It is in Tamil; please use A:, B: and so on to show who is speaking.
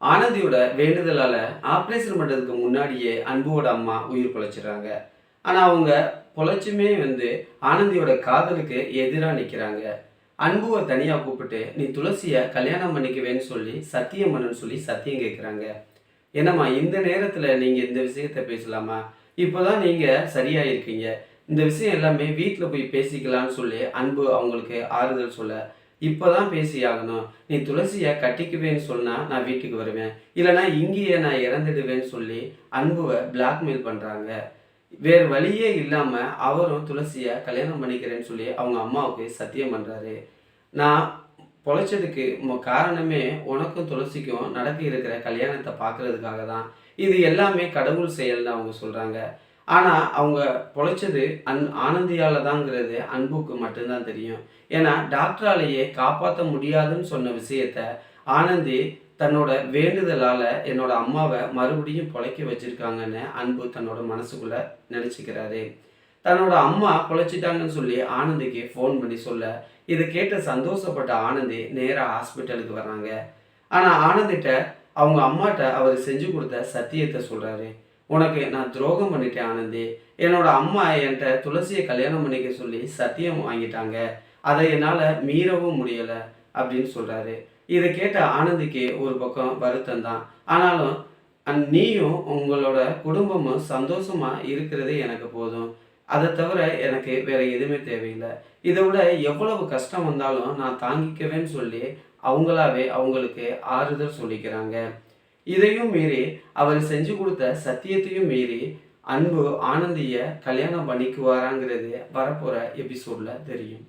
A: ஆனந்தியோட வேண்டுதலால ஆப்ரேஷன் பண்றதுக்கு முன்னாடியே அன்புவோட அம்மா உயிர் பிழைச்சிடுறாங்க. ஆனா அவங்க பொழைச்சுமே ஆனந்தியோட காதலுக்கு எதிரா நிக்கிறாங்க. அன்புவ தனியா கூப்பிட்டு, "நீ துளசிய கல்யாணம் பண்ணிக்குவேன்னு சொல்லி சத்தியம் பண்ணுன்னு" சொல்லி சத்தியம் கேட்குறாங்க. "என்னம்மா இந்த நேரத்துல நீங்க இந்த விஷயத்த பேசலாமா? இப்பதான் நீங்க சரியா இருக்கீங்க. இந்த விஷயம் எல்லாமே வீட்ல போய் பேசிக்கலான்னு" சொல்லி அன்பு அவங்களுக்கு ஆறுதல் சொல்ல, "இப்பதான் பேசியாகணும். நீ துளசிய கட்டிக்குவேன்னு சொன்னா நான் வீட்டுக்கு வருவேன். இல்லன்னா இங்கேயே நான் இறந்துடுவேன்னு" சொல்லி அன்புவ பிளாக்மெயில் பண்றாங்க. வேறு வழியே இல்லாம அவரும் துளசிய கல்யாணம் பண்ணிக்கிறேன்னு சொல்லி அவங்க அம்மாவுக்கு சத்தியம் பண்றாரு. "நான் பொழைச்சதுக்கு காரணமே உனக்கும் துளசிக்கும் நடக்க இருக்கிற கல்யாணத்த பார்க்கறதுக்காக தான். இது எல்லாமே கடவுள் செயல்ன்னு" அவங்க சொல்றாங்க. ஆனா, அவங்க பொழைச்சது ஆனந்தியால தாங்கிறது அன்புக்கு மட்டும் தான் தெரியும். ஏன்னா, டாக்டராலேயே காப்பாத்த முடியாதுன்னு சொன்ன விஷயத்த ஆனந்தி தன்னோட வேண்டுதலால என்னோட அம்மாவ மறுபடியும் பொழைக்க வச்சிருக்காங்கன்னு அன்பு தன்னோட மனசுக்குள்ள நெனச்சுக்கிறாரு. தன்னோட அம்மா பொழைச்சிட்டாங்கன்னு சொல்லி ஆனந்திக்கு ஃபோன் பண்ணி சொல்ல, இத கேட்டு சந்தோஷப்பட்ட ஆனந்தி நேரா ஹாஸ்பிட்டலுக்கு வர்றாங்க. ஆனா ஆனந்திட்ட அவங்க அம்மாட்ட அவரு செஞ்சு குடுத்த சத்தியத்த சொல்றாரு. "உனக்கு நான் துரோகம் பண்ணிட்டேன் ஆனந்தி. என்னோட அம்மா என்ட்ட துளசிய கல்யாணம் பண்ணிக்க சொல்லி சத்தியம் வாங்கிட்டாங்க. அத என்னால மீறவும் முடியல" அப்படின்னு சொல்றாரு. இத கேட்ட ஆனந்திக்கு ஒரு பக்கம் வருத்தம் தான். ஆனாலும், நீயும் உங்களோட குடும்பமும் சந்தோஷமா இருக்கிறதே எனக்கு போதும். அத தவிர எனக்கு வேற எதுவுமே தேவையில்ல. இத விட எவ்வளவு கஷ்டம் வந்தாலும் நான் தாங்கிக்குவேன்னு" சொல்லி அவங்களாவே அவங்களுக்கு ஆறுதல் சொல்லிக்கிறாங்க. இதையும் மீறி அவர் செஞ்சு கொடுத்த சத்தியத்தையும் மீறி அன்பு ஆனந்திய கல்யாணம் பண்ணிக்குவாராங்கிறது வரப்போற எபிசோட்ல தெரியும்.